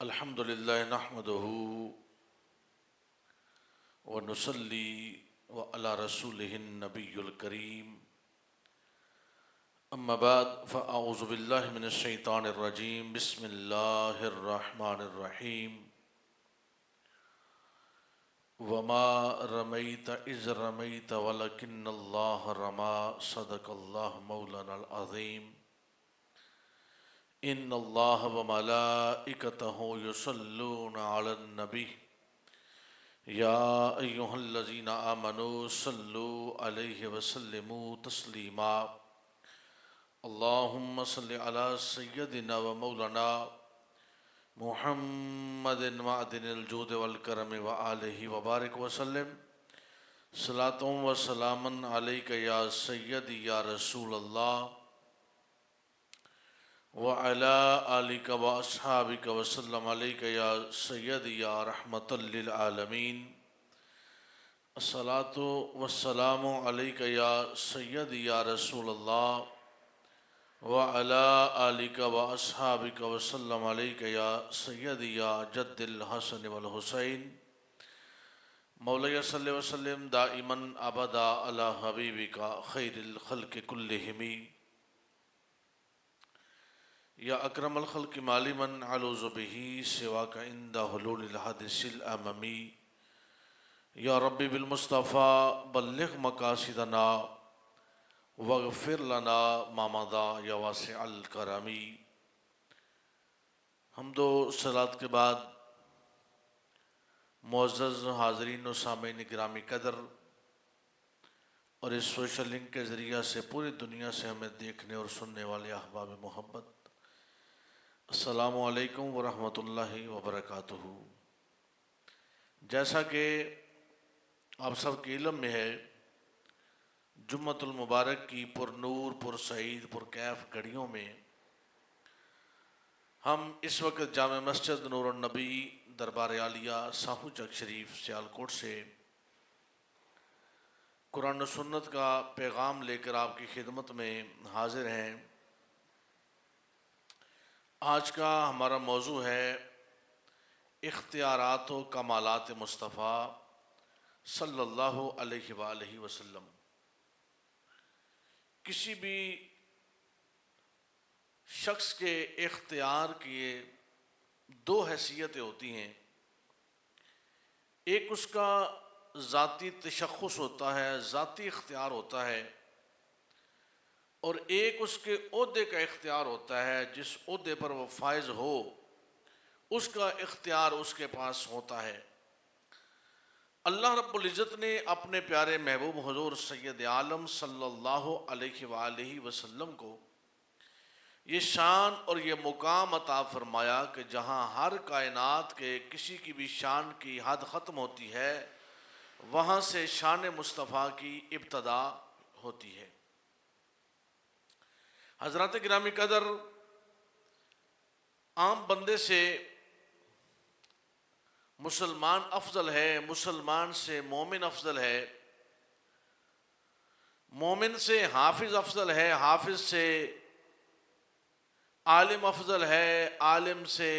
الحمد للہ نحمده ونصلی وعلی رسولہ النبی الکریم اما بعد فاعوذ باللہ من الشیطان الرجیم بسم اللہ الرحمن الرحیم وما رمیت اذ رمیت ولکن اللہ رما صدق اللہ مولانا العظیم ان اللہ وملائکتہ یصلون علی النبی یا ایہا الذین آمنوا صلوا علیہ وسلموا تسلیما اللہم صل علی سیدنا و مولانا محمد معدن الجود والکرم وآلہ وبارک وسلم صلاۃ و سلاما علیک یا سیدی یا رسول اللہ وعلى آلك وأصحابك وسلم عليك يا سيدي يا رحمة للعالمين الصلاة والسلام عليك يا سيدي يا رسول الله وعلى آلك وأصحابك وسلم عليك يا سيدي يا جد الحسن والحسين مولاي صل وسلم دائما أبدا على حبيبك خير الخلق كلهم یا اکرم الخلق مالما علوذ به سواک عند حلول الحادث الاممی یا ربی بالمصطفى بلغ مقاصدنا واغفر لنا ما مضى یا واسع الکرم۔ حمد و صلوات کے بعد معزز حاضرین و سامعین گرامی قدر اور اس سوشل لنک کے ذریعہ سے پوری دنیا سے ہمیں دیکھنے اور سننے والے احباب محبت، السلام علیکم ورحمۃ اللہ وبرکاتہ۔ جیسا کہ آپ سب کے علم میں ہے، جمعۃ المبارک کی پر نور، پر سعید، پر کیف گھڑیوں میں ہم اس وقت جامع مسجد نور النبی دربار عالیہ ساہو چک شریف سیالکوٹ سے قرآن و سنت کا پیغام لے کر آپ کی خدمت میں حاضر ہیں۔ آج کا ہمارا موضوع ہے اختیارات و کمالات مصطفیٰ صلی اللہ علیہ وآلہ وسلم۔ کسی بھی شخص کے اختیار کی دو حیثیتیں ہوتی ہیں، ایک اس کا ذاتی تشخص ہوتا ہے، ذاتی اختیار ہوتا ہے، اور ایک اس کے عہدے کا اختیار ہوتا ہے، جس عہدے پر وہ فائز ہو اس کا اختیار اس کے پاس ہوتا ہے۔ اللہ رب العزت نے اپنے پیارے محبوب حضور سید عالم صلی اللہ علیہ وآلہ وسلم کو یہ شان اور یہ مقام عطا فرمایا کہ جہاں ہر کائنات کے کسی کی بھی شان کی حد ختم ہوتی ہے، وہاں سے شان مصطفیٰ کی ابتدا ہوتی ہے۔ حضرات گرامی قدر، عام بندے سے مسلمان افضل ہے، مسلمان سے مومن افضل ہے، مومن سے حافظ افضل ہے، حافظ سے عالم افضل ہے، عالم سے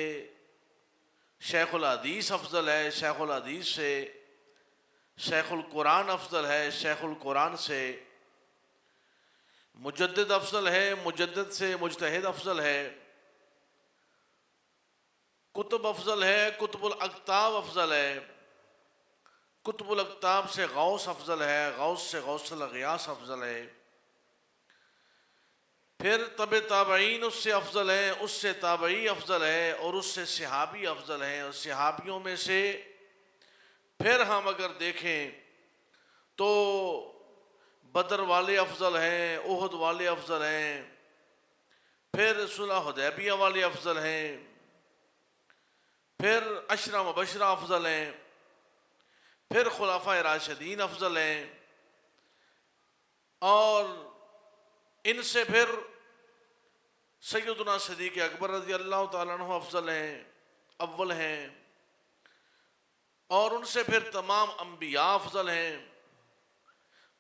شیخ الحدیث افضل ہے، شیخ الحدیث سے شیخ القرآن افضل ہے، شیخ القرآن سے مجدد افضل ہے، مجدد سے مجتہد افضل ہے، کتب افضل ہے، کتب الاقطاب افضل ہے، کتب الاقطاب سے غوث افضل ہے، غوث سے غوث الاغیاث افضل ہے، پھر تبع تابعین اس سے افضل ہے، اس سے تابعی افضل ہے، اور اس سے صحابی افضل ہے، اور صحابیوں میں سے پھر ہم اگر دیکھیں تو بدر والے افضل ہیں، احد والے افضل ہیں، پھر صلح حدیبیہ والے افضل ہیں، پھر عشرہ مبشرہ افضل ہیں، پھر خلفائے راشدین افضل ہیں، اور ان سے پھر سیدنا صدیق اکبر رضی اللہ تعالیٰ عنہ افضل ہیں، اول ہیں، اور ان سے پھر تمام انبیاء افضل ہیں،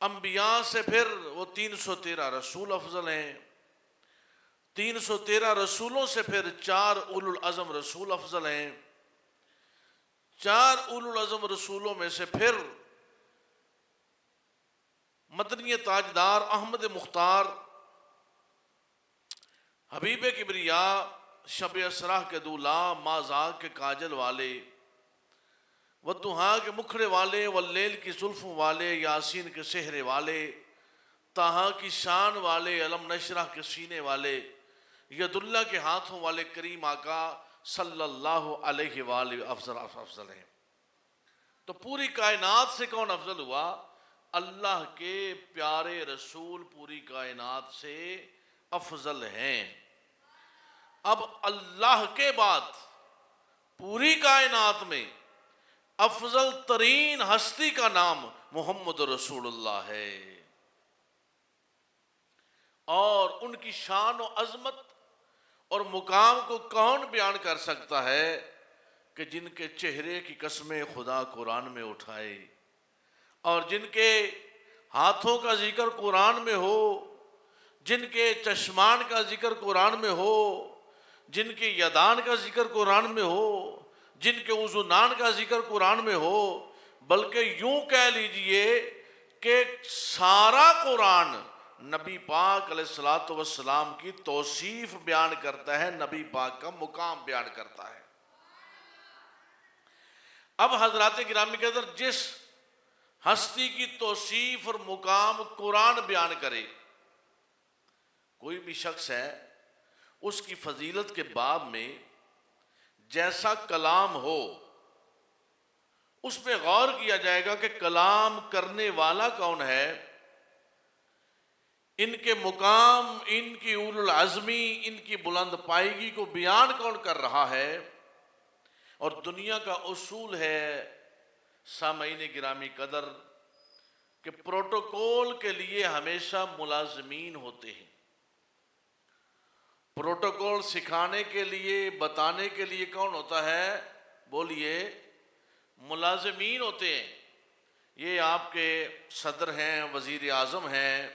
انبیاء سے پھر وہ 313 رسول افضل ہیں، 313 رسولوں سے پھر 4 اولو العزم رسول افضل ہیں۔ 4 اولو العزم رسولوں میں سے پھر مدنی تاجدار احمد مختار، حبیب کبریا، شب اسرا کے دولا، مازاغ کے کاجل والے، ودہا کے مکھڑے والے، واللیل کی زلفوں والے، یاسین کے سحرے والے، طٰہٰ کی شان والے، علم نشرح کے سینے والے، ید اللہ کے ہاتھوں والے کریم آقا صلی اللہ علیہ وآلہ افضل ہیں۔ تو پوری کائنات سے کون افضل ہوا؟ اللہ کے پیارے رسول پوری کائنات سے افضل ہیں۔ اب اللہ کے بعد پوری کائنات میں افضل ترین ہستی کا نام محمد رسول اللہ ہے، اور ان کی شان و عظمت اور مقام کو کون بیان کر سکتا ہے کہ جن کے چہرے کی قسمیں خدا قرآن میں اٹھائے، اور جن کے ہاتھوں کا ذکر قرآن میں ہو، جن کے چشمان کا ذکر قرآن میں ہو، جن کے یدان کا ذکر قرآن میں ہو، جن کے اذنان کا ذکر قرآن میں ہو، بلکہ یوں کہہ لیجئے کہ سارا قرآن نبی پاک علیہ السلام کی توصیف بیان کرتا ہے، نبی پاک کا مقام بیان کرتا ہے۔ اب حضرات گرامی کے اندر جس ہستی کی توصیف اور مقام قرآن بیان کرے، کوئی بھی شخص ہے، اس کی فضیلت کے باب میں جیسا کلام ہو اس پہ غور کیا جائے گا کہ کلام کرنے والا کون ہے، ان کے مقام، ان کی اولو العزمی، ان کی بلند پائیگی کو بیان کون کر رہا ہے۔ اور دنیا کا اصول ہے سامعین گرامی قدر کہ پروٹوکول کے لیے ہمیشہ ملازمین ہوتے ہیں۔ پروٹوکول سکھانے کے لیے، بتانے کے لیے کون ہوتا ہے؟ بولیے، ملازمین ہوتے ہیں۔ یہ آپ کے صدر ہیں، وزیر اعظم ہیں،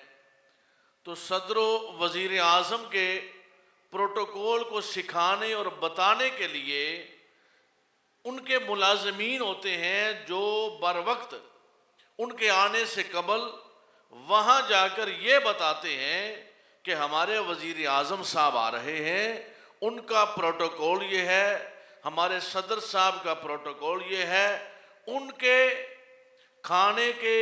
تو صدر و وزیر اعظم کے پروٹوکول کو سکھانے اور بتانے کے لیے ان کے ملازمین ہوتے ہیں جو بر وقت ان کے آنے سے قبل وہاں جا کر یہ بتاتے ہیں کہ ہمارے وزیر اعظم صاحب آ رہے ہیں، ان کا پروٹوکول یہ ہے، ہمارے صدر صاحب کا پروٹوکول یہ ہے، ان کے کھانے کے،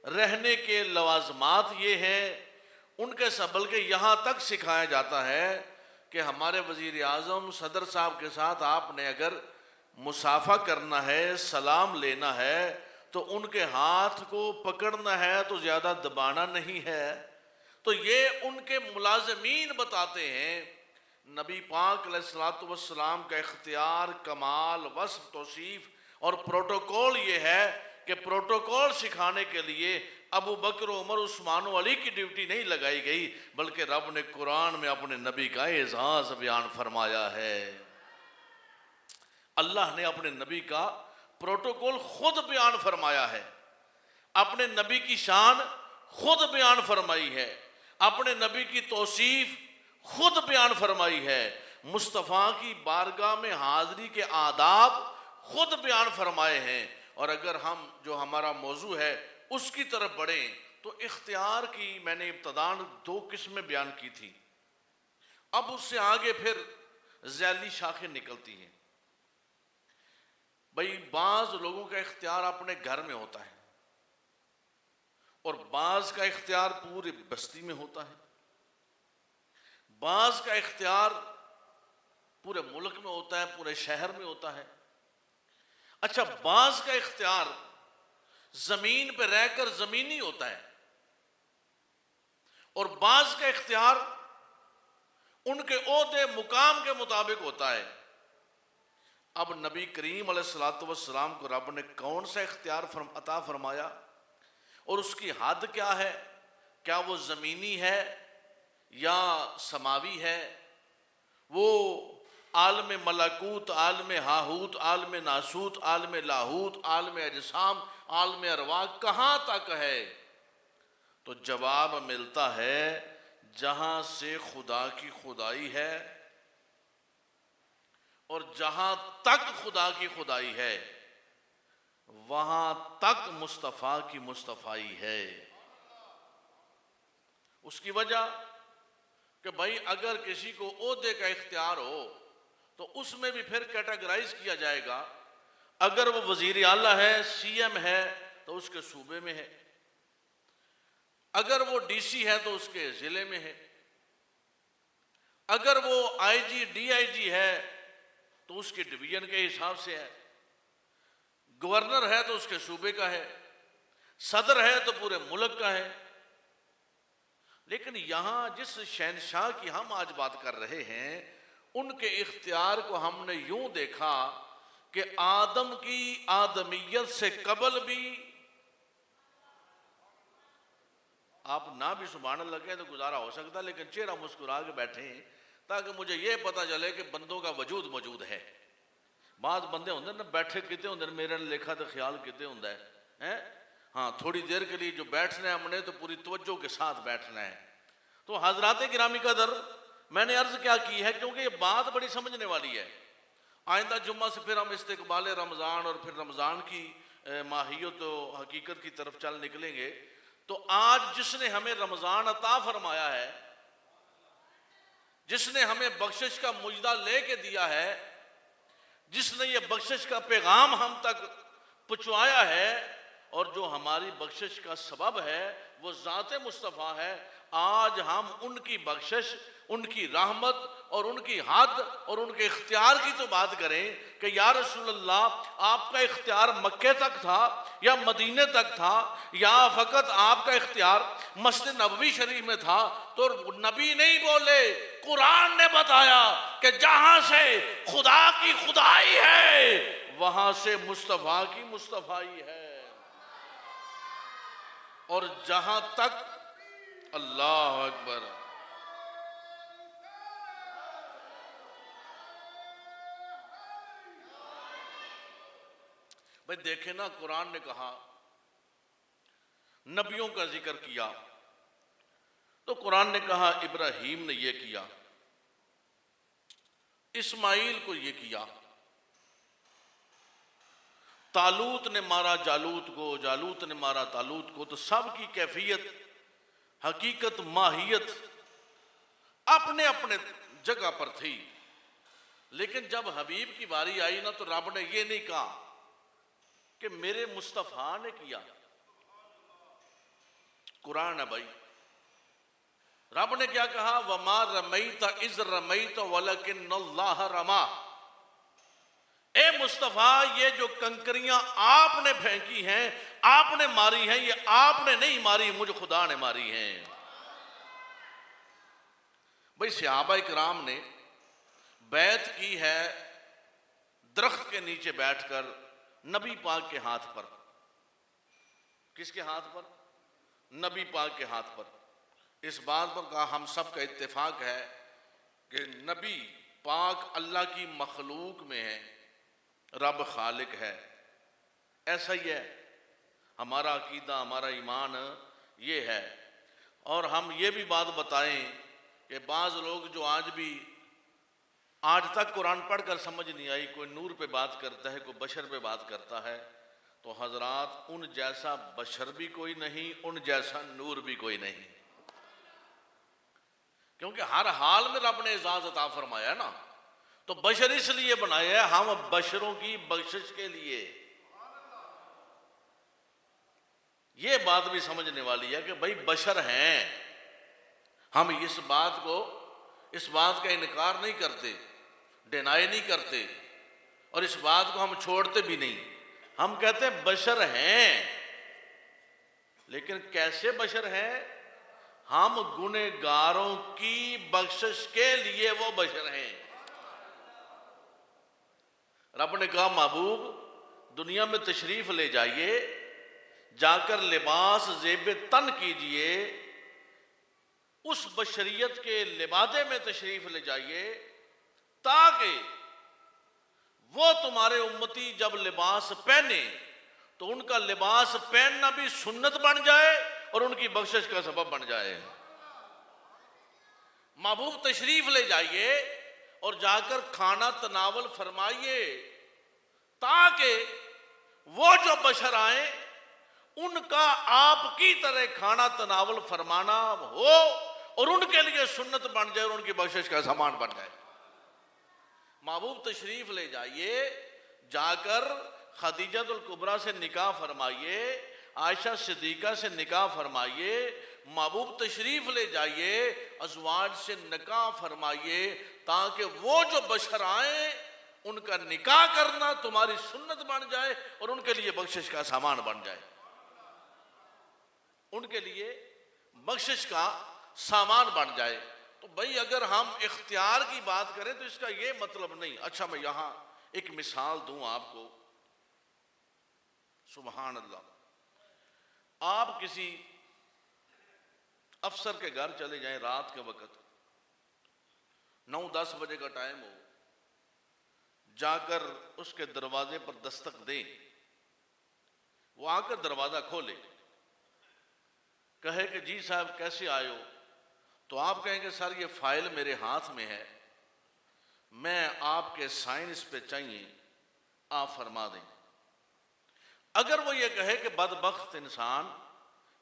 رہنے کے لوازمات یہ ہیں، ان کے سب، بلکہ یہاں تک سکھایا جاتا ہے کہ ہمارے وزیر اعظم صدر صاحب کے ساتھ آپ نے اگر مصافحہ کرنا ہے، سلام لینا ہے، تو ان کے ہاتھ کو پکڑنا ہے تو زیادہ دبانا نہیں ہے۔ تو یہ ان کے ملازمین بتاتے ہیں۔ نبی پاک علیہ السلام کا اختیار، کمال، وصف، توصیف اور پروٹوکول یہ ہے کہ پروٹوکول سکھانے کے لیے ابو بکر، عمر، عثمان و علی کی ڈیوٹی نہیں لگائی گئی، بلکہ رب نے قرآن میں اپنے نبی کا اعزاز بیان فرمایا ہے۔ اللہ نے اپنے نبی کا پروٹوکول خود بیان فرمایا ہے، اپنے نبی کی شان خود بیان فرمائی ہے، اپنے نبی کی توصیف خود بیان فرمائی ہے، مصطفیٰ کی بارگاہ میں حاضری کے آداب خود بیان فرمائے ہیں۔ اور اگر ہم جو ہمارا موضوع ہے اس کی طرف بڑھیں تو اختیار کی میں نے ابتداً 2 قسمیں بیان کی تھی، اب اس سے آگے پھر ذیلی شاخیں نکلتی ہیں۔ بھئی بعض لوگوں کا اختیار اپنے گھر میں ہوتا ہے، اور بعض کا اختیار پوری بستی میں ہوتا ہے، بعض کا اختیار پورے ملک میں ہوتا ہے، پورے شہر میں ہوتا ہے۔ اچھا، بعض کا اختیار زمین پہ رہ کر زمینی ہوتا ہے، اور بعض کا اختیار ان کے عہدے مقام کے مطابق ہوتا ہے۔ اب نبی کریم علیہ السلام کو رب نے کون سا اختیار عطا فرمایا اور اس کی حد کیا ہے؟ کیا وہ زمینی ہے یا سماوی ہے؟ وہ عالم ملکوت، عالم ہاہوت، عالم ناسوت، عالم لاہوت، عالم اجسام، عالم ارواح کہاں تک ہے؟ تو جواب ملتا ہے جہاں سے خدا کی خدائی ہے اور جہاں تک خدا کی خدائی ہے وہاں تک مصطفیٰ کی مصطفائی ہے۔ اس کی وجہ کہ بھائی اگر کسی کو عہدے کا اختیار ہو تو اس میں بھی پھر کیٹاگرائز کیا جائے گا۔ اگر وہ وزیر اعلیٰ ہے، سی ایم ہے، تو اس کے صوبے میں ہے، اگر وہ ڈی سی ہے تو اس کے ضلع میں ہے، اگر وہ آئی جی ڈی آئی جی ہے تو اس کے ڈویژن کے حساب سے ہے، گورنر ہے تو اس کے صوبے کا ہے، صدر ہے تو پورے ملک کا ہے۔ لیکن یہاں جس شہنشاہ کی ہم آج بات کر رہے ہیں ان کے اختیار کو ہم نے یوں دیکھا کہ آدم کی آدمیت سے قبل بھی، آپ نہ بھی سبحان اللہ لگے تو گزارا ہو سکتا، لیکن چہرہ مسکرا کے بیٹھے ہیں تاکہ مجھے یہ پتا چلے کہ بندوں کا وجود موجود ہے۔ بعض بندے ہوندے نا بیٹھے کتے ہوندے میرے نے لکھا تو خیال کتے ہوندہ ہے، ہاں تھوڑی دیر کے لیے جو بیٹھنا ہے ہم نے تو پوری توجہ کے ساتھ بیٹھنا ہے۔ تو حضرات گرامی قدر، میں نے عرض کیا کی ہے کیونکہ یہ بات بڑی سمجھنے والی ہے۔ آئندہ جمعہ سے پھر ہم استقبال رمضان اور پھر رمضان کی ماہیت و حقیقت کی طرف چل نکلیں گے۔ تو آج جس نے ہمیں رمضان عطا فرمایا ہے، جس نے ہمیں بخشش کا مجدہ لے کے دیا ہے، جس نے یہ بخشش کا پیغام ہم تک پہنچایا ہے اور جو ہماری بخشش کا سبب ہے وہ ذات مصطفیٰ ہے، آج ہم ان کی بخشش، ان کی رحمت اور ان کی حد اور ان کے اختیار کی تو بات کریں کہ یا رسول اللہ آپ کا اختیار مکے تک تھا یا مدینے تک تھا یا فقط آپ کا اختیار مسجد نبوی شریف میں تھا؟ تو نبی نہیں بولے، قرآن نے بتایا کہ جہاں سے خدا کی خدائی ہے وہاں سے مصطفیٰ کی مصطفائی ہے، اور جہاں تک اللہ اکبر بھئی دیکھیں نا، قرآن نے کہا نبیوں کا ذکر کیا تو قرآن نے کہا ابراہیم نے یہ کیا، اسماعیل کو یہ کیا، طالوت نے مارا جالوت کو، جالوت نے مارا طالوت کو۔ تو سب کی کیفیت، حقیقت، ماہیت اپنے اپنے جگہ پر تھی، لیکن جب حبیب کی باری آئی نا تو رب نے یہ نہیں کہا کہ میرے مصطفیٰ نے کیا۔ قرآن ہے بھائی، رب نے کیا کہا؟ وَمَا رَمَيْتَ إِذْ رَمَيْتَ وَلَكِنَّ اللَّهَ رَمَا۔ اے مصطفیٰ، یہ جو کنکریاں آپ نے پھینکی ہیں، آپ نے ماری ہیں، یہ آپ نے نہیں ماری، مجھ خدا نے ماری ہیں۔ بھئی صحابہ اکرام نے بیعت کی ہے درخت کے نیچے بیٹھ کر نبی پاک کے ہاتھ پر۔ کس کے ہاتھ پر؟ نبی پاک کے ہاتھ پر۔ اس بات پر کہا ہم سب کا اتفاق ہے کہ نبی پاک اللہ کی مخلوق میں ہے، رب خالق ہے۔ ایسا ہی ہے ہمارا عقیدہ، ہمارا ایمان یہ ہے۔ اور ہم یہ بھی بات بتائیں کہ بعض لوگ جو آج تک قرآن پڑھ کر سمجھ نہیں آئی، کوئی نور پہ بات کرتا ہے، کوئی بشر پہ بات کرتا ہے، تو حضرات ان جیسا بشر بھی کوئی نہیں، ان جیسا نور بھی کوئی نہیں، کیونکہ ہر حال میں رب نے اعزاز عطا فرمایا ہے نا۔ تو بشر اس لیے بنایا ہے، ہم بشروں کی بخشش کے لیے۔ یہ بات بھی سمجھنے والی ہے کہ بھائی بشر ہیں، ہم اس بات کا انکار نہیں کرتے، ڈینائی نہیں کرتے، اور اس بات کو ہم چھوڑتے بھی نہیں۔ ہم کہتے ہیں بشر ہیں، لیکن کیسے بشر ہیں؟ ہم گنہگاروں کی بخشش کے لیے وہ بشر ہیں۔ رب نے کہا محبوب دنیا میں تشریف لے جائیے، جا کر لباس زیب تن کیجئے، اس بشریت کے لبادے میں تشریف لے جائیے تاکہ وہ تمہارے امتی جب لباس پہنے تو ان کا لباس پہننا بھی سنت بن جائے اور ان کی بخشش کا سبب بن جائے۔ محبوب تشریف لے جائیے اور جا کر کھانا تناول فرمائیے تاکہ وہ جو بشر آئیں ان کا آپ کی طرح کھانا تناول فرمانا ہو اور ان کے لیے سنت بن جائے اور ان کی بخشش کا سامان بن جائے۔ محبوب تشریف لے جائیے، جا کر خدیجہ الکبریٰ سے نکاح فرمائیے، عائشہ صدیقہ سے نکاح فرمائیے، محبوب تشریف لے جائیے، ازواج سے نکاح فرمائیے تاکہ وہ جو بشر آئیں ان کا نکاح کرنا تمہاری سنت بن جائے اور ان کے لیے بخشش کا سامان بن جائے، ان کے لیے بخشش کا سامان بن جائے۔ تو بھئی اگر ہم اختیار کی بات کریں تو اس کا یہ مطلب نہیں۔ اچھا میں یہاں ایک مثال دوں آپ کو، سبحان اللہ، آپ کسی افسر کے گھر چلے جائیں رات کے وقت، 9-10 بجے کا ٹائم ہو، جا کر اس کے دروازے پر دستک دیں، وہ آ کر دروازہ کھولے، کہے کہ جی صاحب کیسے آئے ہو؟ تو آپ کہیں گے سر یہ فائل میرے ہاتھ میں ہے، میں آپ کے سائن اس پہ چاہیے، آپ فرما دیں۔ اگر وہ یہ کہے کہ بدبخت انسان،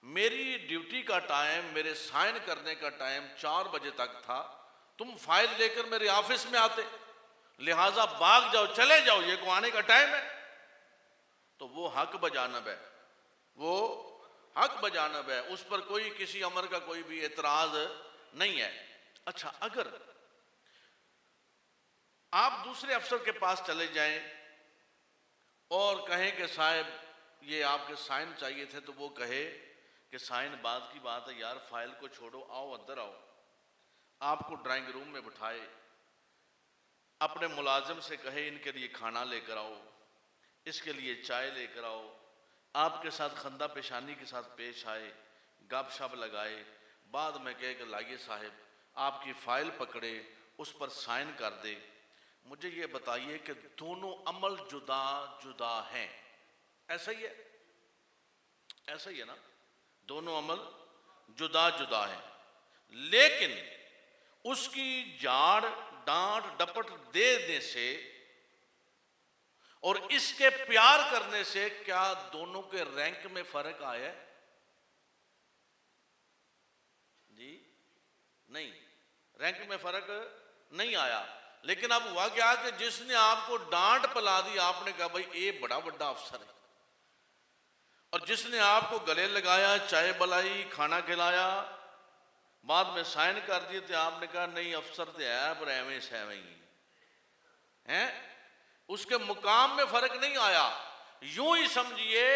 میری ڈیوٹی کا ٹائم، میرے سائن کرنے کا ٹائم 4 بجے تک تھا، تم فائل لے کر میرے آفس میں آتے، لہٰذا بھاگ جاؤ، چلے جاؤ، یہ کو آنے کا ٹائم ہے، تو وہ حق بجانب ہے، وہ حق بجانب ہے، اس پر کوئی کسی امر کا کوئی بھی اعتراض نہیں ہے۔ اچھا اگر آپ دوسرے افسر کے پاس چلے جائیں اور کہیں کہ صاحب یہ آپ کے سائن چاہیے تھے، تو وہ کہے کہ سائن بعد کی بات ہے یار، فائل کو چھوڑو، آؤ اندر آؤ، آپ کو ڈرائنگ روم میں بٹھائے، اپنے ملازم سے کہے ان کے لیے کھانا لے کر آؤ، اس کے لیے چائے لے کر آؤ، آپ کے ساتھ خندہ پیشانی کے ساتھ پیش آئے، گپ شپ لگائے، بعد میں کہے کہ لائیے صاحب آپ کی فائل پکڑے، اس پر سائن کر دے۔ مجھے یہ بتائیے کہ دونوں عمل جدا جدا ہیں، ایسا ہی ہے؟ ایسا ہی ہے نا؟ دونوں عمل جدا جدا ہیں، لیکن اس کی جاڑ ڈانٹ ڈپٹ دے سے اور اس کے پیار کرنے سے کیا دونوں کے رینک میں فرق آیا ہے؟ جی نہیں، رینک میں فرق نہیں آیا، لیکن اب ہوا کیا کہ جس نے آپ کو ڈانٹ پلا دی، آپ نے کہا بھائی یہ بڑا بڑا افسر ہے، اور جس نے آپ کو گلے لگایا، چائے بلائی، کھانا کھلایا، بعد میں سائن کر دیے تھے، آپ نے کہا نہیں افسر تو ہے پر ایویں سیویں ہی ہیں، اس کے مقام میں فرق نہیں آیا۔ یوں ہی سمجھیے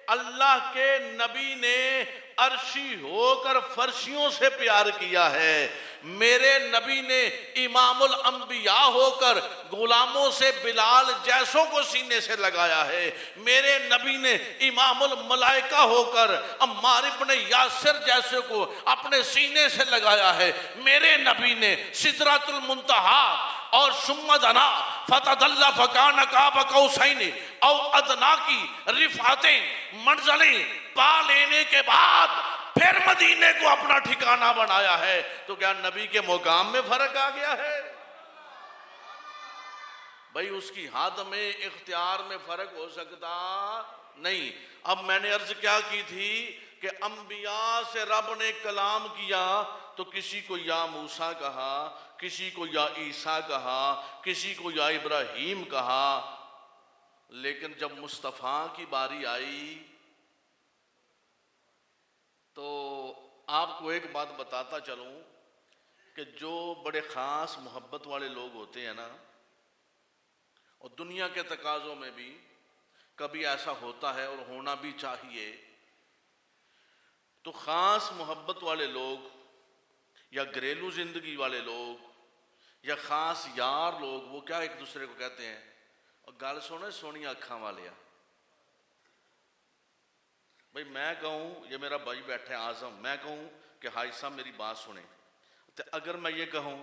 اللہ کے نبی نے عرشی ہو کر فرشیوں سے پیار کیا ہے، میرے نبی نے امام الانبیاء ہو کر غلاموں سے بلال جیسوں کو سینے سے لگایا ہے، میرے نبی نے امام الملائکہ ہو کر عمار ابن یاسر جیسے کو اپنے سینے سے لگایا ہے، میرے نبی نے سدرۃ المنتہا اور ثم دنا فتدلی فکان قاب قوسین او ادنا کی رفعتیں منزلیں پا لینے کے بعد پھر مدینے کو اپنا ٹھکانہ بنایا ہے، تو کیا نبی کے مقام میں فرق آ گیا ہے؟ بھئی اس کی حد میں اختیار میں فرق ہو سکتا نہیں۔ اب میں نے عرض کیا کی تھی کہ انبیاء سے رب نے کلام کیا تو کسی کو یا موسیٰ کہا، کسی کو یا عیسیٰ کہا، کسی کو یا ابراہیم کہا، لیکن جب مصطفیٰ کی باری آئی تو آپ کو ایک بات بتاتا چلوں کہ جو بڑے خاص محبت والے لوگ ہوتے ہیں نا، اور دنیا کے تقاضوں میں بھی کبھی ایسا ہوتا ہے اور ہونا بھی چاہیے، تو خاص محبت والے لوگ یا گھریلو زندگی والے لوگ یا خاص یار لوگ، وہ کیا ایک دوسرے کو کہتے ہیں، اور گل سونے سونی اکھاں والیا، بھئی میں کہوں، یہ میرا بھائی بیٹھے اعظم، میں کہوں کہ حاج صاحب میری بات سنیں، تو اگر میں یہ کہوں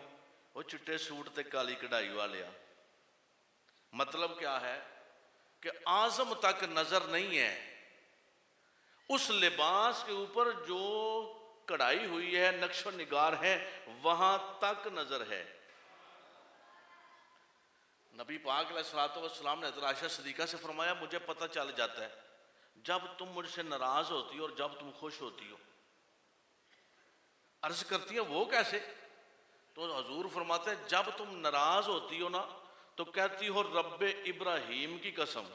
وہ چٹے سوٹ تے کالی کڑھائی والیا، مطلب کیا ہے کہ اعظم تک نظر نہیں ہے، اس لباس کے اوپر جو کڑھائی ہوئی ہے، نقش و نگار ہے، وہاں تک نظر ہے۔ نبی پاک علیہ الصلوۃ والسلام نے حضرت عائشہ صدیقہ سے فرمایا مجھے پتہ چل جاتا ہے جب تم مجھ سے ناراض ہوتی ہو اور جب تم خوش ہوتی ہو۔ عرض کرتی ہے وہ کیسے؟ تو حضور فرماتے ہیں جب تم ناراض ہوتی ہو نا تو کہتی ہو رب ابراہیم کی قسم،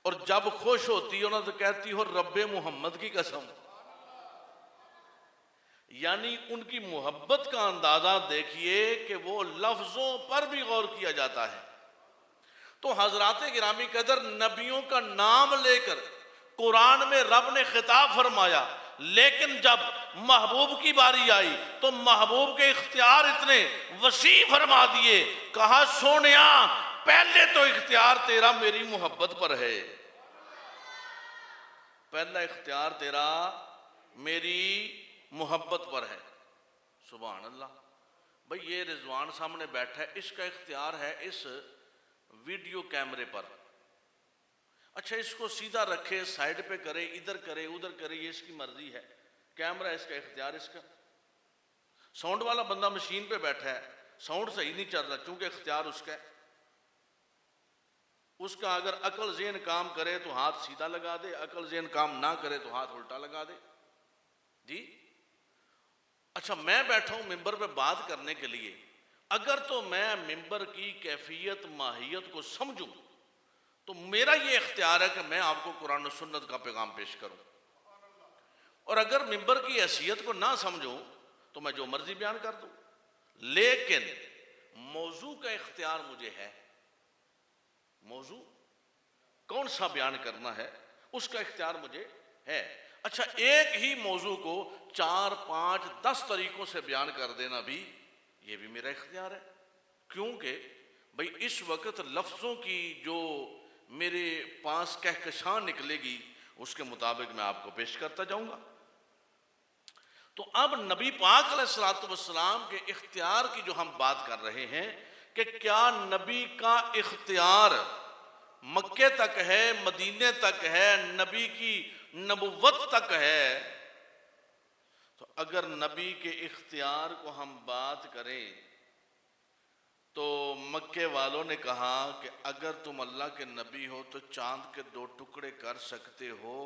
اور جب خوش ہوتی ہو نا تو کہتی ہو رب محمد کی قسم۔ یعنی ان کی محبت کا اندازہ دیکھیے کہ وہ لفظوں پر بھی غور کیا جاتا ہے۔ تو حضرات گرامی قدر، نبیوں کا نام لے کر قرآن میں رب نے خطاب فرمایا، لیکن جب محبوب کی باری آئی تو محبوب کے اختیار اتنے وسیع فرما دیے، کہا سونیا پہلے تو اختیار تیرا میری محبت پر ہے، پہلا اختیار تیرا میری محبت پر ہے۔ سبحان اللہ۔ بھئی یہ رضوان سامنے بیٹھا ہے، اس کا اختیار ہے اس ویڈیو کیمرے پر۔ اچھا اس کو سیدھا رکھے، سائیڈ پہ کرے، ادھر کرے ادھر کرے، یہ اس کی مرضی ہے۔ کیمرہ اس کا اختیار اس کا۔ ساؤنڈ والا بندہ مشین پہ بیٹھا ہے، ساؤنڈ صحیح نہیں چل رہا چونکہ اختیار اس کا ہے۔ اس کا اگر عقل ذہن کام کرے تو ہاتھ سیدھا لگا دے، عقل ذہن کام نہ کرے تو ہاتھ الٹا لگا دے۔ جی اچھا میں بیٹھا ہوں ممبر پہ بات کرنے کے لیے، اگر تو میں ممبر کی کیفیت ماہیت کو سمجھوں تو میرا یہ اختیار ہے کہ میں آپ کو قرآن و سنت کا پیغام پیش کروں، اور اگر ممبر کی حیثیت کو نہ سمجھوں تو میں جو مرضی بیان کر دوں، لیکن موضوع کا اختیار مجھے ہے۔ موضوع کون سا بیان کرنا ہے اس کا اختیار مجھے ہے۔ اچھا ایک ہی موضوع کو 4 5 10 طریقوں سے بیان کر دینا بھی یہ بھی میرا اختیار ہے، کیونکہ بھئی اس وقت لفظوں کی جو میرے پاس کہکشاں نکلے گی اس کے مطابق میں آپ کو پیش کرتا جاؤں گا۔ تو اب نبی پاک علیہ الصلوۃ والسلام کے اختیار کی جو ہم بات کر رہے ہیں کہ کیا نبی کا اختیار مکے تک ہے، مدینے تک ہے، نبی کی نبوت تک ہے؟ تو اگر نبی کے اختیار کو ہم بات کریں تو مکے والوں نے کہا کہ اگر تم اللہ کے نبی ہو تو چاند کے 2 ٹکڑے کر سکتے ہو۔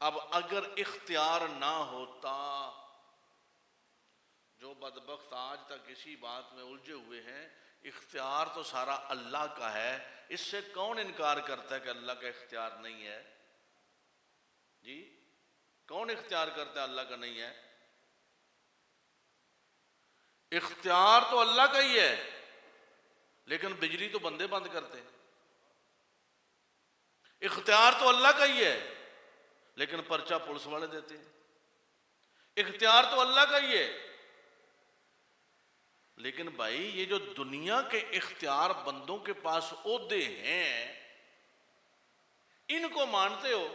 اب اگر اختیار نہ ہوتا، جو بدبخت آج تک اسی بات میں الجھے ہوئے ہیں، اختیار تو سارا اللہ کا ہے، اس سے کون انکار کرتا ہے کہ اللہ کا اختیار نہیں ہے؟ جی کون اختیار کرتا ہے اللہ کا نہیں ہے؟ اختیار تو اللہ کا ہی ہے، لیکن بجلی تو بندے بند کرتے ہیں۔ اختیار تو اللہ کا ہی ہے، لیکن پرچہ پولیس والے دیتے ہیں۔ اختیار تو اللہ کا ہی ہے، لیکن بھائی یہ جو دنیا کے اختیار بندوں کے پاس عہدے ہیں، ان کو مانتے ہو؟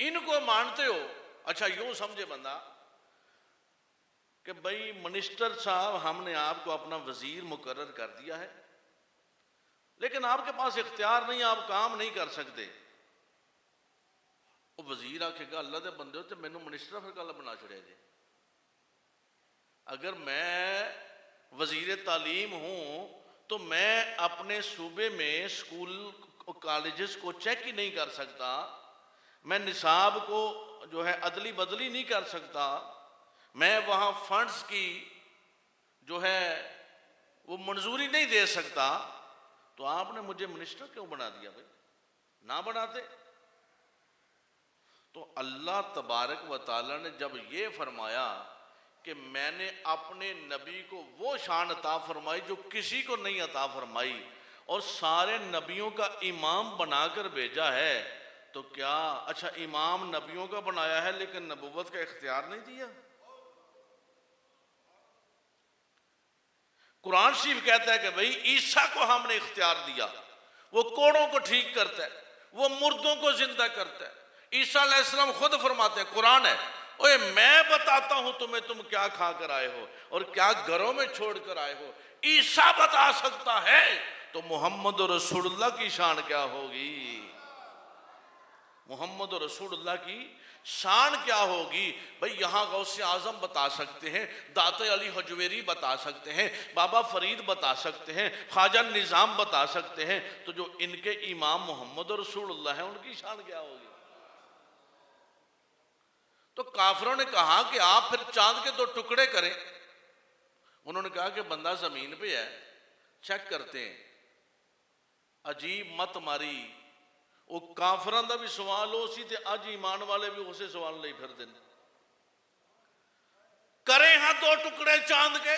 ان کو مانتے ہو؟ اچھا یوں سمجھے بندہ کہ بھئی منسٹر صاحب ہم نے آپ کو اپنا وزیر مقرر کر دیا ہے، لیکن آپ کے پاس اختیار نہیں، آپ کام نہیں کر سکتے۔ وہ وزیر آکھے گا اللہ دے بندے ہوتے مینوں منسٹر پھر کل بنا چھڑے جے۔ اگر میں وزیر تعلیم ہوں تو میں اپنے صوبے میں اسکول کالجز کو چیک ہی نہیں کر سکتا، میں نصاب کو جو ہے عدلی بدلی نہیں کر سکتا، میں وہاں فنڈز کی جو ہے وہ منظوری نہیں دے سکتا، تو آپ نے مجھے منسٹر کیوں بنا دیا؟ بھائی نہ بناتے۔ تو اللہ تبارک و تعالی نے جب یہ فرمایا کہ میں نے اپنے نبی کو وہ شان عطا فرمائی جو کسی کو نہیں عطا فرمائی، اور سارے نبیوں کا امام بنا کر بھیجا ہے، تو کیا اچھا امام نبیوں کا بنایا ہے لیکن نبوت کا اختیار نہیں دیا؟ قرآن شریف کہتا ہے کہ بھئی عیسیٰ کو ہم نے اختیار دیا، وہ کوڑوں کو ٹھیک کرتا ہے، وہ مردوں کو زندہ کرتا ہے۔ عیسیٰ علیہ السلام خود فرماتے ہیں، قرآن ہے، اوے میں بتاتا ہوں تمہیں تم کیا کھا کر آئے ہو اور کیا گھروں میں چھوڑ کر آئے ہو۔ عیسیٰ بتا سکتا ہے تو محمد رسول اللہ کی شان کیا ہوگی؟ محمد رسول اللہ کی شان کیا ہوگی؟ بھئی یہاں غوث اعظم بتا سکتے ہیں، داتا علی حجویری بتا سکتے ہیں، بابا فرید بتا سکتے ہیں، خواجہ نظام بتا سکتے ہیں، تو جو ان کے امام محمد رسول اللہ ہیں ان کی شان کیا ہوگی؟ تو کافروں نے کہا کہ آپ پھر چاند کے 2 ٹکڑے کریں. انہوں نے کہا کہ بندہ زمین پہ ہے، چیک کرتے ہیں. عجیب مت ماری. وہ کافران دا بھی سوال ہو سی تے اج ایمان والے بھی اسے سوال نہیں پھر دیں. کریں ہاں 2 ٹکڑے چاند کے.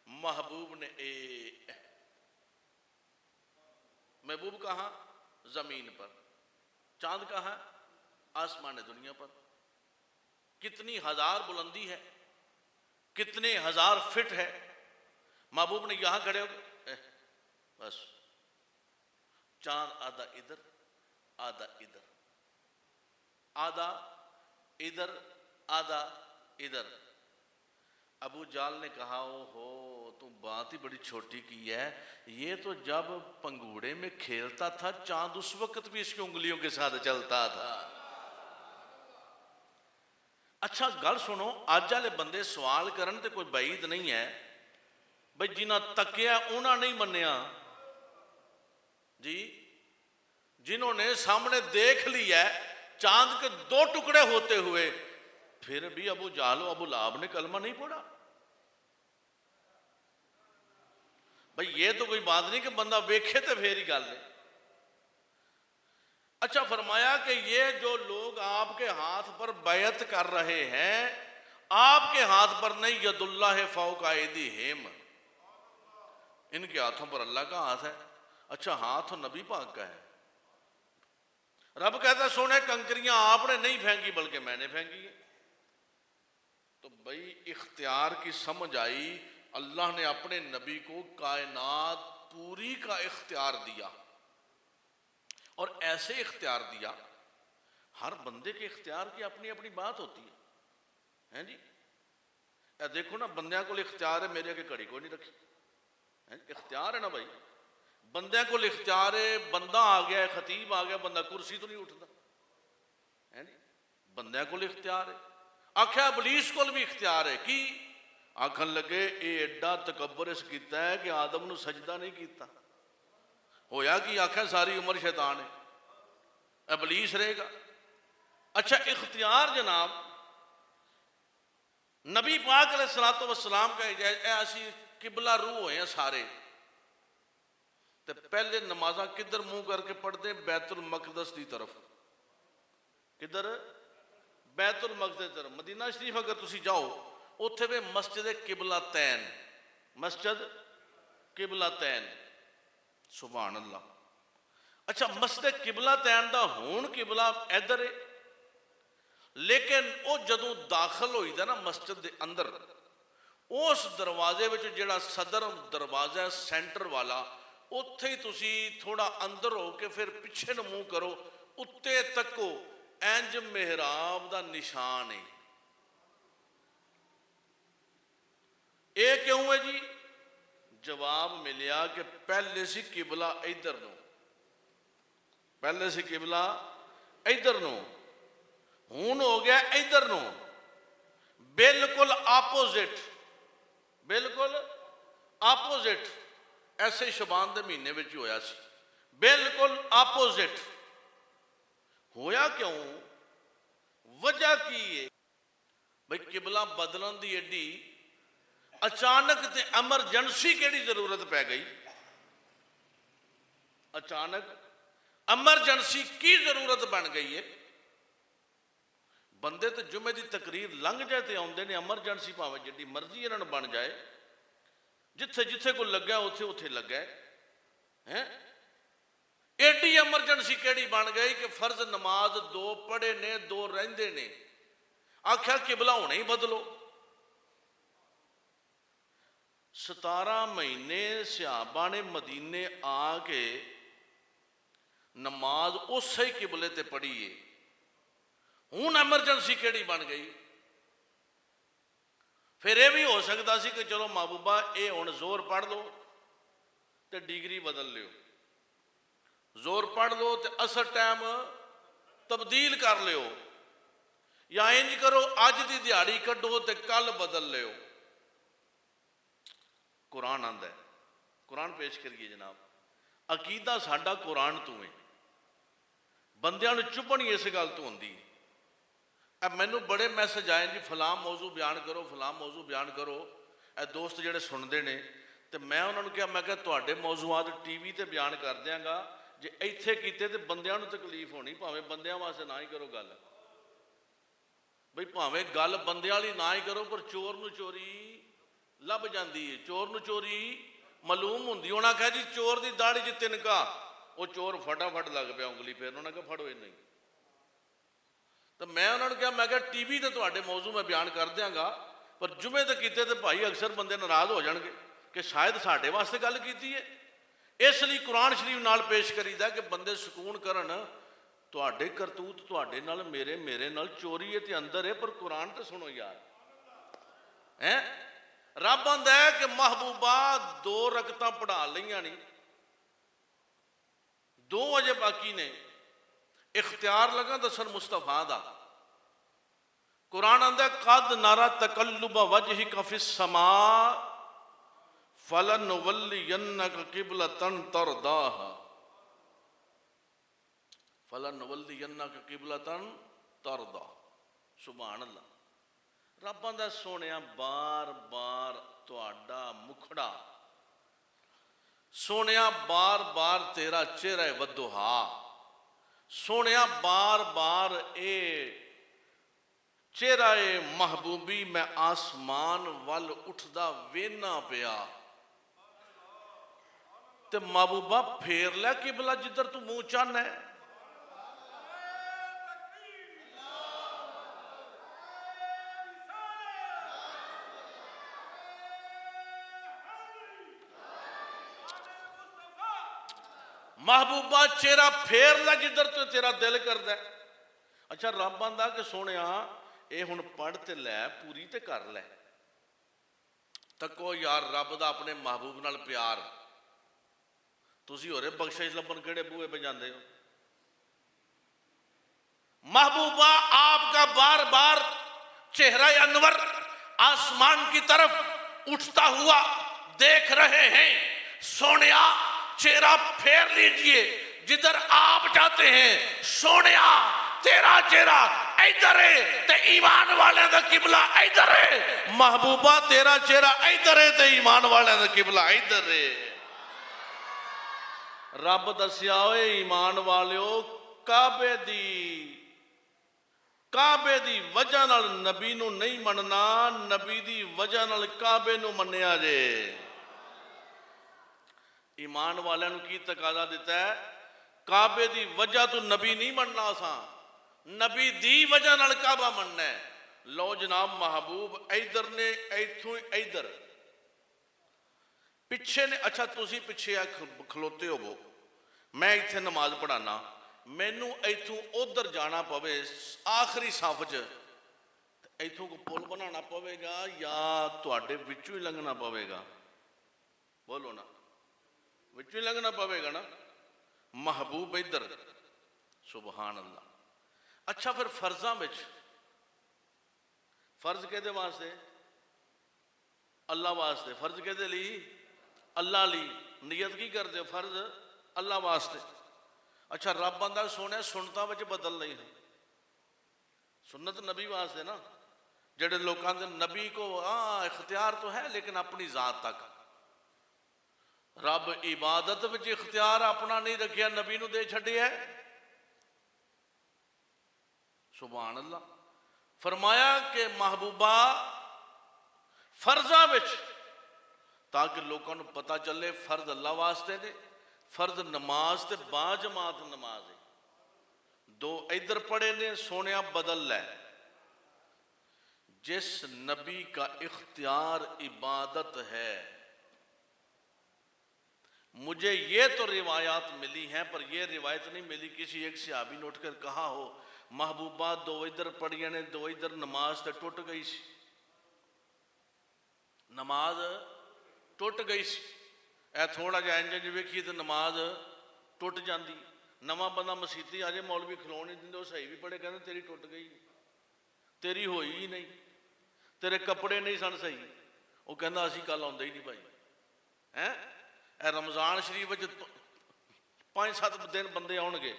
محبوب نے محبوب کہاں؟ زمین پر. چاند کہاں؟ آسمان دنیا پر. کتنی ہزار بلندی ہے، کتنے ہزار فٹ ہے. محبوب نے یہاں کھڑے ہو گئے، بس چاند آدھا ادھر آدھا ادھر، آدھا ادھر آدھا ادھر. ابو جال نے کہا او ہو تو بات ہی بڑی چھوٹی کی ہے، یہ تو جب پنگوڑے میں کھیلتا تھا چاند اس وقت بھی اس کی انگلیوں کے ساتھ چلتا تھا. اچھا گل سنو، آج والے بندے سوال کرن تے کوئی بعید نہیں ہے. بھئی جنہ تکیا انہاں نہیں منیا جی، جنہوں نے سامنے دیکھ لیا چاند کے 2 ٹکڑے ہوتے ہوئے، پھر بھی ابو جہل و ابو لہب نے کلمہ نہیں پڑھا. بھئی یہ تو کوئی بات نہیں کہ بندہ ویکھے تے پھر ہی گل ہے. اچھا فرمایا کہ یہ جو لوگ آپ کے ہاتھ پر بیعت کر رہے ہیں، آپ کے ہاتھ پر نہیں، ید اللہ فوق ایدیہم، ان کے ہاتھوں پر اللہ کا ہاتھ ہے. اچھا ہاتھ نبی پاک کا ہے. رب کہتا ہے سونے کنکریاں آپ نے نہیں پھینکی بلکہ میں نے پھینکی ہے. تو بھئی اختیار کی سمجھ آئی. اللہ نے اپنے نبی کو کائنات پوری کا اختیار دیا، اور ایسے اختیار دیا. ہر بندے کے اختیار کی اپنی اپنی بات ہوتی ہے جی. اے دیکھو نا بندیاں کو اختیار ہے، میرے کے کڑی کوئی نہیں رکھی. اختیار ہے نا بھائی، بندیاں کو اختیار ہے. بندہ آ گیا ہے، خطیب آ گیا، بندہ کرسی تو نہیں اٹھتا. بندیاں کو اختیار ہے. آکھیا ابلیس کو بھی اختیار ہے. کی آکھن لگے اے ایڈا تکبر اس کیتا ہے کہ آدم نو سجدہ نہیں کیتا. ہویا کہ آکھیا ساری عمر شیطان ہے، ابلیس رہے گا. اچھا اختیار جناب نبی پاک علیہ السلام کا اے اسی قبلہ روح ہوئے ہیں سارے. تے پہلے نمازاں کدھر منہ کر کے پڑھتے؟ بیت المقدس دی طرف. کدھر؟ بیت المقدس دی طرف. مدینہ شریف اگر تسی جاؤ اتھے بھی مسجد قبلہ تین، مسجد قبلہ تین. سبحان اللہ. اچھا مسجد قبلہ تین دا ہون قبلہ ادھر ہے، لیکن وہ جدوں داخل ہوئی دا نا مسجد دے اندر، اس دروازے وچ جڑا صدر دروازہ ہے سینٹر والا، اتھے ہی تسی تھوڑا اندر ہو کے پھر پیچھے نو منہ کرو، اتے تکو اینج محراب دا نشان ہے. اے کیوں ہے جی؟ جواب ملیا کہ پہلے سی قبلہ ادھر نو، پہلے سی قبلہ ادھر نو، ہون ہو گیا ادھر نو. بالکل اپوزٹ، بالکل اپوزٹ. ایسے شبان دے مہینے وچ ہویا سی، بالکل اپوزٹ. ہویا کیوں؟ وجہ کی ہے؟ بھئی قبلہ بدلن دی ایڈی اچانک تے ایمرجنسی کیڑی ضرورت پہ گئی؟ اچانک ایمرجنسی کی ضرورت بن گئی ہے؟ بندے تے جمعے دی تقریر لنگ جائے تے آندے نے، ایمرجنسی پاوے جڑی مرضی انہاں بن جائے، جتھے جتھے کو لگا اتھے اتھے لگا ہے. ایڈی ایمرجنسی کیڑی بن گئی کہ فرض نماز 2 پڑھے نے 2 رہندے نے، آکھیا قبلہ ہونے ہی بدلو. 17 مہینے صحابہ نے مدینے آ کے نماز اسی قبلے تے پڑھی ہے. ہون ایمرجنسی کیڑی بن گئی؟ پھر یہ بھی ہو سکتا سی کہ چلو محبوبہ اے ہن زور پڑھ لو تو ڈگری بدل لیو، زور پڑھ لو تو اثر ٹائم تبدیل کر لیو، یا انج کرو اج دی دیہڑی کڈو تے کل بدل لیو۔ قرآن آندا ہے، قرآن پیش کریے جناب۔ عقیدہ ساڈا قرآن تو ہے، بندیاں نوں چبھنی اس گل تو ہوندی۔ اب مینوں بڑے میسج آئے جی فلاں موضوع بیان کرو، فلاں موضوع بیان کرو، اے دوست جڑے سنتے ہیں تو میں انہوں نے کہا، میں کہ تواڈے موضوعات ٹی وی تے بیان کر دیاں گا، جے ایتھے کیتے تے بندیاں نوں تکلیف ہونی، بھاویں بندیاں واسطے نہ ہی کرو گل، بھئی بھاویں گل بندیاں والی نہ ہی کرو، پر چور نوں چوری لب جاندی ہے، چور نوں چوری معلوم ہوندی۔ انہاں کہا جی چور دی داڑھی چ تنکا، وہ چور فٹافٹ لگ پیا انگلی پھیرن، انہاں کہا پھڑو ہی نہیں۔ تو میں انہوں نے کہا ٹی وی تے تواڈے موضوع میں بیان کر دیاں گا، پر جمعے تے کیتے تے بھائی اکثر بندے ناراض ہو جان گے کہ شاید ساڈے واسطے گل کیتی ہے۔ اس لیے قرآن شریف نال پیش کریدا کہ بندے سکون کرن، تواڈے کرتوت تواڈے نال میرے نال چوری ہے تے اندر ہے، پر قرآن تے سنو یار۔ ہیں رب آندا ہے کہ محبوبہ 2 رکعتاں پڑھا لیاں نہیں، 2 اجے باقی نے، اختیار لگا دسن مصطفیٰ دا۔ قرآن آندا ہے قد نرى تقلب وجهك في السماء فلنولينك قبلة ترضاها، فلنولينك قبلة ترضاها۔ سبحان اللہ۔ رب آندا سونیا بار بار تہاڈا مکھڑا، سونیا بار بار تیرا چہرہ ودھوہا، سونیا بار بار اے چہرہ محبوبی میں آسمان وال اٹھدا وینا پیا، تے محبوبہ پھیر لے قبلہ جدھر تو منہ چاہنا ہے۔ محبوبہ چہرہ پھیر لے جدھر تو تیرا دل کردا ہے۔ اچھا رب آندا کہ سونیا اے ہن پڑھ تے لے، پوری تے کر لے۔ تکو یار رب دا اپنے محبوب نال پیار، تسی ہورے بخشش لبن کیڑے بوئے پہ جاندے ہو؟ محبوبہ آپ کا بار بار چہرہ انور آسمان کی طرف اٹھتا ہوا دیکھ رہے ہیں۔ سونیا چہرہ پھیر لیجئے جدھر آپ جاتے ہیں، سونیا تیرا چہرہ ادھر ہے تے ایمان والے دا قبلہ ادھر ہے، محبوبہ تیرا چہرہ ادھر ہے تے ایمان والے دا قبلہ ادھر ہے۔ رب دسیا ہوئے ایمان والیو، کعبے دی وجہ نال نبی نو نہیں مننا، نبی دی وجہ نال کعبے نو منیا جے۔ ایمان والے نو کی تقاضا دیتا ہے؟ کعبے دی وجہ تو نبی نہیں مننا، سا نبی دی وجہ نال کعبہ مننا ہے۔ لو جناب محبوب ادھر نے، ایتھوں ادھر پچھے نے، اچھا تسی پچھے کھلوتے ہو وہ، میں ایتھے نماز پڑھانا، مینوں ایتھوں ادھر جانا پوے آخری صف وچ، ایتھوں کو پل بنانا پوے گا یا تواڈے وچوں ہی لنگنا پوے گا؟ بولو نا، وچوں ہی لنگنا پوے گا نا۔ محبوب ادھر، سبحان اللہ۔ اچھا پھر فرضاں وچ، فرض کہدے واسطے؟ اللہ واسطے۔ فرض کہدے لی؟ اللہ لی۔ نیت کی کر دے؟ فرض اللہ واسطے۔ اچھا رب آندا سونے سنتاں وچ بدل نہیں ہے، سنت نبی واسطے نا، جڑے لوکاں دے نبی کو اختیار تو ہے لیکن اپنی ذات تک۔ رب عبادت وچ اختیار اپنا نہیں رکھیا، نبی نو دے چھڈیا ہے۔ سبحان اللہ۔ فرمایا کہ محبوبہ فرضاں وچ، تاکہ لوکاں نو پتہ چلے فرض اللہ واسطے نے، فرض نماز تے با جماعت نماز ہے۔ 2 ادھر پڑھے نے، سونیا بدل لے۔ جس نبی کا اختیار عبادت ہے، مجھے یہ تو روایات ملی ہیں، پر یہ روایت نہیں ملی کسی ایک صحابی نے اٹھ کر کہا ہو محبوبہ 2 ادھر پڑھیا نے 2 ادھر، نماز تے ٹوٹ گئی سی، نماز ٹوٹ گئی سی۔ ਇਹ ਥੋੜਾ ਜਿਹਾ ਇੰਜ ਵੇਖੀਏ ਤਾਂ ਨਮਾਜ਼ ਟੁੱਟ ਜਾਂਦੀ। ਨਵਾਂ ਬੰਦਾ ਮਸੀਤੀ ਆ ਜੇ, ਮੌਲਵੀ ਖਲੋਣ ਨਹੀਂ ਦਿੰਦੇ, ਉਹ ਸਹੀ ਵੀ ਪੜੇ, ਕਹਿੰਦੇ ਤੇਰੀ ਟੁੱਟ ਗਈ, ਤੇਰੀ ਹੋਈ ਹੀ ਨਹੀਂ, ਤੇਰੇ ਕੱਪੜੇ ਨਹੀਂ ਸਨ ਸਹੀ। ਉਹ ਕਹਿੰਦਾ ਅਸੀਂ ਕੱਲ ਆਉਂਦੇ ਹੀ ਨਹੀਂ ਭਾਈ। ਇਹ ਰਮਜ਼ਾਨ ਸ਼ਰੀਫ ਵਿੱਚ 5-7 ਦਿਨ ਬੰਦੇ ਆਉਣਗੇ,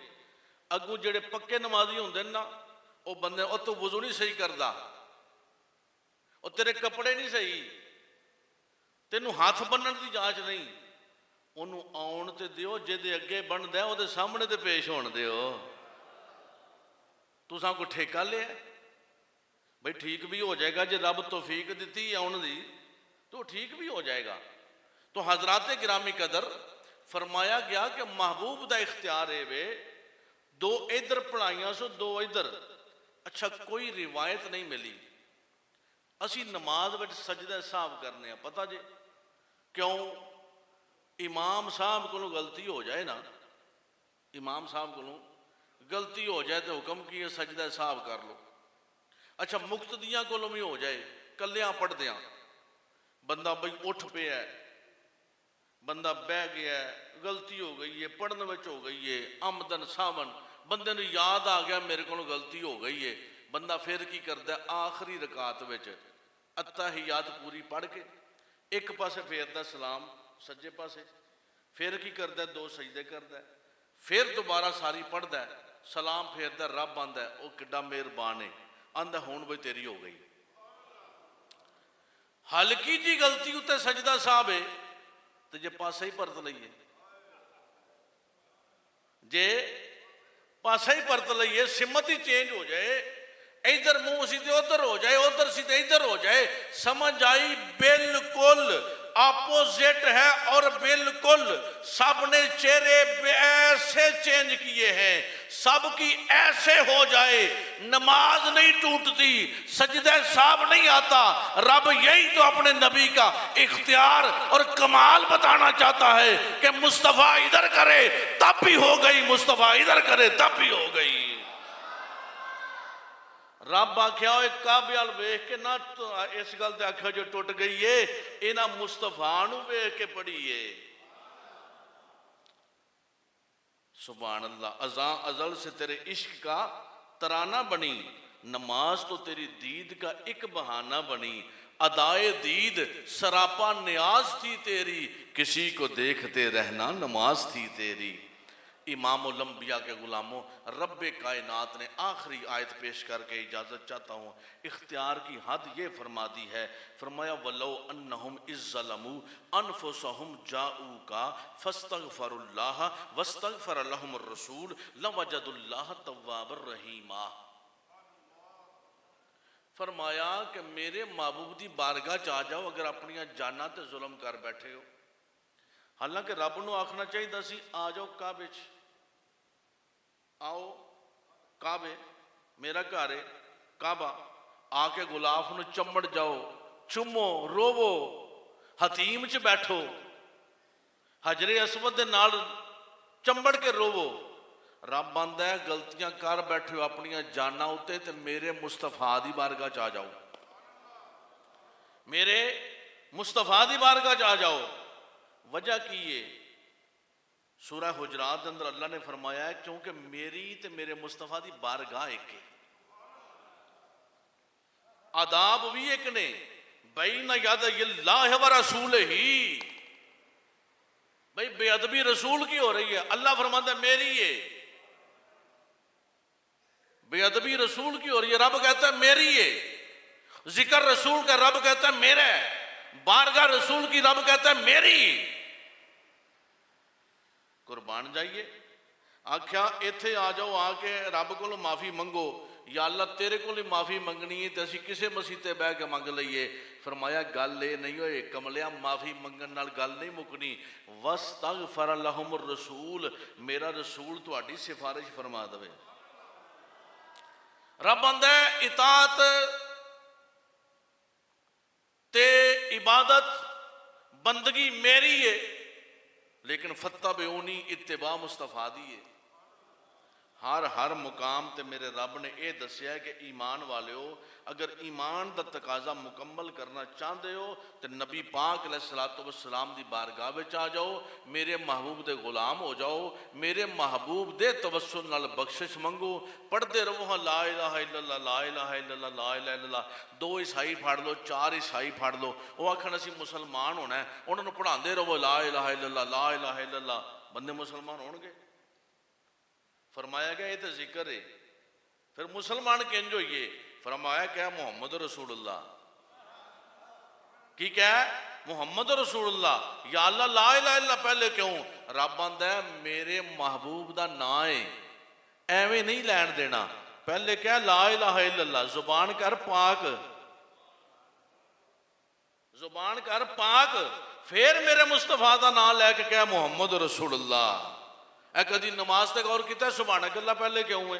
ਅੱਗੂ ਜਿਹੜੇ ਪੱਕੇ ਨਮਾਜ਼ੀ ਹੁੰਦੇ ਨੇ ਨਾ, ਉਹ ਬੰਦੇ ਉਹ ਤੋਂ ਵਜ਼ੂ ਨਹੀਂ ਸਹੀ ਕਰਦਾ, ਉਹ ਤੇਰੇ ਕੱਪੜੇ ਨਹੀਂ ਸਹੀ, ਤੈਨੂੰ ਹੱਥ ਬੰਨਣ ਦੀ ਜਾਂਚ ਨਹੀਂ, ਉਹਨੂੰ ਆਉਣ ਤੇ ਦਿਓ, ਜਿਹਦੇ ਅੱਗੇ ਬਣਦਾ ਉਹਦੇ ਸਾਹਮਣੇ ਤੇ ਪੇਸ਼ ਹੋਣ ਦਿਓ। ਤੁਸਾਂ ਕੋਈ ਠੇਕਾ ਲਿਆ ਬਈ ਠੀਕ ਵੀ ਹੋ ਜਾਏਗਾ, ਜੇ ਰੱਬ ਤੌਫੀਕ ਦਿੱਤੀ ਆਉਣ ਦੀ تو ٹھیک بھی ہو جائے گا۔ تو حضرات گرامی قدر فرمایا گیا کہ محبوب دا اختیار ہے وے، 2 ادھر پڑھائیاں سو 2 ادھر۔ اچھا کوئی روایت نہیں ملی، اسی نماز وچ سجدہ صاحب کرنے ہیں، پتہ جے کیوں؟ امام صاحب کو غلطی ہو جائے نا، امام صاحب کو غلطی ہو جائے تو حکم کیے سجدہ صاحب کر لو۔ اچھا مقتدیاں کو بھی ہو جائے، کلیاں پڑھ دیاں، بندہ بھئی اٹھ پہ ہے، بندہ بہ گیا ہے، غلطی ہو گئی ہے، پڑھنے وچ ہو گئی ہے، آمدن ساون بندے نے یاد آ گیا میرے کو غلطی ہو گئی ہے، بندہ پھر کی کرتا ہے آخری رکعت وچ اتحیات پوری پڑھ کے ایک پاسے پھیردا سلام سجے پاسے، پھر کی کرتا ہے 2 سجدے کرتا ہے، پھر دوبارہ ساری پڑھدا ہے، سلام پھیردا ہے، رب آندا ہے او کڈا مہربان ہے، آندا ہون بھئی تیری ہو گئی۔ ہلکی جی غلطی ہوتے سجدہ صاحب ہے تو جے پاسا ہی پرت لئیے، جے پاسا ہی پرت لئیے، سمت ہی چینج ہو جائے، ادھر منہ سیدھے ادھر ہو جائے، ادھر سیدھے ادھر ہو جائے، سمجھ آئی بالکل اپوزٹ ہے، اور بالکل سب نے چہرے ایسے چینج کیے ہیں، سب کی ایسے ہو جائے، نماز نہیں ٹوٹتی، سجدہ صاحب نہیں آتا۔ رب یہی تو اپنے نبی کا اختیار اور کمال بتانا چاہتا ہے کہ مصطفیٰ ادھر کرے تب بھی ہو گئی، مصطفیٰ ادھر کرے تب بھی ہو گئی۔ رب آکھیا ہوئے کعبے وال ویکھ کے نہ اس گل تے آکھیا جو ٹوٹ گئی ہے، انہاں مصطفیٰ نو ویکھ کے پڑھیے۔ سبحان اللہ، ازاں ازل سے تیرے عشق کا ترانہ بنی، نماز تو تیری دید کا ایک بہانہ بنی، ادائے دید سراپا نیاز تھی تیری، کسی کو دیکھتے رہنا نماز تھی تیری۔ امام الانبیاء کے غلاموں، رب کائنات نے آخری آیت پیش کر کے اجازت چاہتا ہوں، اختیار کی حد یہ فرما دی ہے، فرمایا وَلَوْ أَنَّهُمْ إِذْ ظَلَمُوا أَنفُسَهُمْ جَاءُوكَ فَاسْتَغْفَرُوا اللَّهَ وَاسْتَغْفَرَ لَهُمُ الرَّسُولُ لَوَجَدُوا اللَّهَ تَوَّابًا رَحِيمًا۔ فرمایا کہ میرے محبوب دی بارگاہ چاہ جاؤ اگر اپنی جانا تے ظلم کر بیٹھے ہو، حالانکہ رب نو آکھنا چاہیے دا سی آ جاؤ کعبے چ، آؤ کعبے میرا گھر ہے کعبہ، آ کے غلاف نو چمڑ جاؤ، چمو روو، حتیم چ بیٹھو، حجر اسود دے نال چمڑ کے روو۔ رب آندا ہے غلطیاں کر بیٹھے ہو اپنی جانا ہوتے تے میرے مصطفیٰ دی بارگاہ چاہ جاؤ، میرے مصطفیٰ دی بارگاہ چاہ جاؤ۔ وجہ کی ہے؟ سورہ حجرات اندر اللہ نے فرمایا ہے کیونکہ میری تے میرے مصطفیٰ دی بارگاہ ایک ہے، آداب بھی ایک نے، بین یدی اللہ و رسول ہی، بھئی بے ادبی رسول کی ہو رہی ہے، اللہ فرماتا ہے میری ہے، بے ادبی رسول کی ہو رہی ہے، رب کہتا ہے میری ہے، ذکر رسول کا رب کہتا ہے میرا ہے، بارگاہ رسول کی رب کہتا ہے میری۔ قربان جائیے، آکھیا ایتھے آ جاؤ، آ کے رب کو معافی منگو، یا اللہ تیرے کو معافی منگنی ہے تو اسی کسے مسیتے بہ کے منگ لئیے۔ فرمایا گل لے نہیں ہوئے کملیا، معافی منگن نال گل نہیں مکنی، وَاسْتَغْفَرَ لَهُمُ الرَّسُولُ، میرا رسول تو اڈی سفارش فرما دوے۔ رب آندا ہے اطاعت تے عبادت بندگی میری ہے، لیکن فتح بے اونی اتباع مصطفیٰ دی ہے۔ ہر مقام تے میرے رب نے یہ دسیا ہے کہ ایمان والے ہو، اگر ایمان دا تقاضا مکمل کرنا چاہتے ہو تو نبی پاک علیہ الصلوۃ والسلام دی بارگاہ وچ آ جاؤ، میرے محبوب دے غلام ہو جاؤ، میرے محبوب دے توسل نال بخشش منگو، پڑھتے رہو ہاں لا الہ الا اللہ لا الہ الا اللہ لا الہ الا اللہ۔ 2 عیسائی پھڑ لو، 4 عیسائی پھڑ لو، وہ آکھن اسی مسلمان ہونا ہے، انہوں نے پڑھاندے رہو لا الہ الا اللہ لا الہ الا اللہ، بندے مسلمان ہون گے؟ فرمایا گیا یہ تو ذکر ہے، پھر مسلمان کنج ہوئیے؟ فرمایا کیا محمد رسول اللہ، کی کیا ہے محمد رسول اللہ، یا اللہ لا الہ الا اللہ پہلے کیوں؟ رب آندا ہے میرے محبوب دا نا ہے، ایویں نہیں لین دینا، پہلے کیا لا الہ الا اللہ، زبان کر پاک، زبان کر پاک، پھر میرے مصطفیٰ دا نام لے کے کیا محمد رسول اللہ۔ اے کدی نماز تے غور کیتا ہے سبحانک اللہ پہلے کیوں ہے؟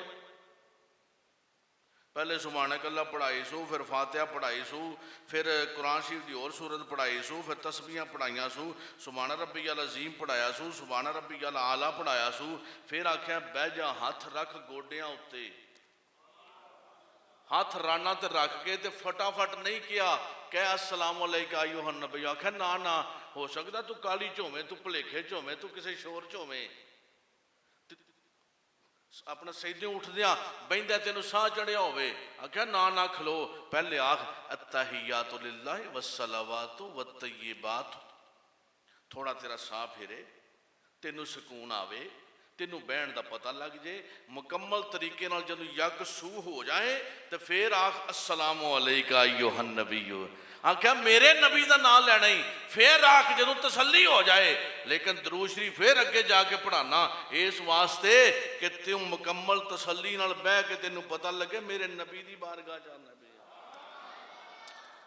پہلے سبحانک اللہ پڑھائی سو، پھر فاتحہ پڑھائی سو، پھر قرآن شریف دی اور سورت پڑھائی سو، پھر تسبیحاں پڑھائیاں سو، سبحان ربی العظیم پڑھایا سو، سبحان ربی الاعلیٰ پڑھایا سو، پھر آکھیا بہ جا ہاتھ رکھ گوڈیاں اتے، ہاتھ رانا تے رکھ کے تے فٹافٹ نہیں کیا کہ السلام علیکہ ایھا النبی، آکھیا نا ہو سکتا تو کالی چومے، تو پلیکھے چومے، تو کسی شور چومے، اپنا سیدے اٹھ دیا بہندہ تینو ساہ چڑھیا ہوئے، آکھیا نا کھلو، پہلے آکھ التحیات للہ والصلوات والطیبات، تھوڑا تیرا ساہ پھرے، تینو سکون آوے، تینو بہن دا پتہ لگ جے، مکمل طریقے نال جدو یک سو ہو جائیں تو پھر آکھ السلام علیکہ ایھا النبی، آکھیا میرے نبی دا نام لینا ہی، پھر آکھ جدو تسلی ہو جائے، لیکن درود شریف پھر اگے جا کے پڑھانا اس واسطے کہ تم مکمل تسلی نال بہ کے تینو پتہ لگے میرے نبی دی بارگاہ جانا ہے۔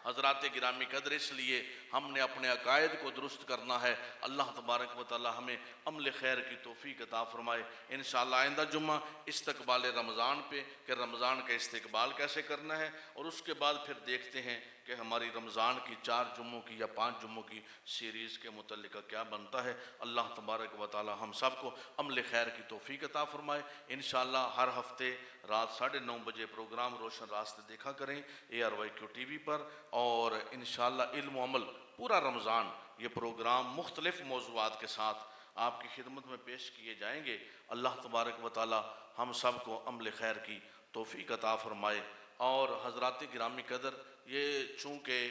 حضرات گرامی قدر، اس لیے ہم نے اپنے عقائد کو درست کرنا ہے۔ اللہ تبارک و تعالی ہمیں عمل خیر کی توفیق عطا فرمائے۔ انشاءاللہ آئندہ جمعہ استقبال رمضان پہ کہ رمضان کا استقبال کیسے کرنا ہے، اور اس کے بعد پھر دیکھتے ہیں کہ ہماری رمضان کی 4 جمعوں کی یا 5 جمعوں کی سیریز کے متعلقہ کیا بنتا ہے۔ اللہ تبارک و تعالی ہم سب کو عمل خیر کی توفیق عطا فرمائے۔ انشاءاللہ ہر ہفتے رات 9:30 بجے پروگرام روشن راستے دیکھا کریں ARYQ ٹی وی پر، اور انشاءاللہ علم و عمل پورا رمضان یہ پروگرام مختلف موضوعات کے ساتھ آپ کی خدمت میں پیش کیے جائیں گے۔ اللہ تبارک و تعالی ہم سب کو عمل خیر کی توفیق عطا فرمائے۔ اور حضرات گرامی قدر، یہ چونکہ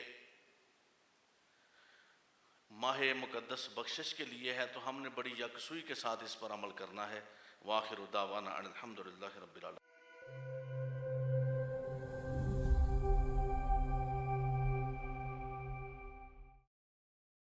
ماہ مقدس بخشش کے لیے ہے تو ہم نے بڑی یکسوئی کے ساتھ اس پر عمل کرنا ہے۔ وآخر دعوانا ان الحمدللہ رب العالمین۔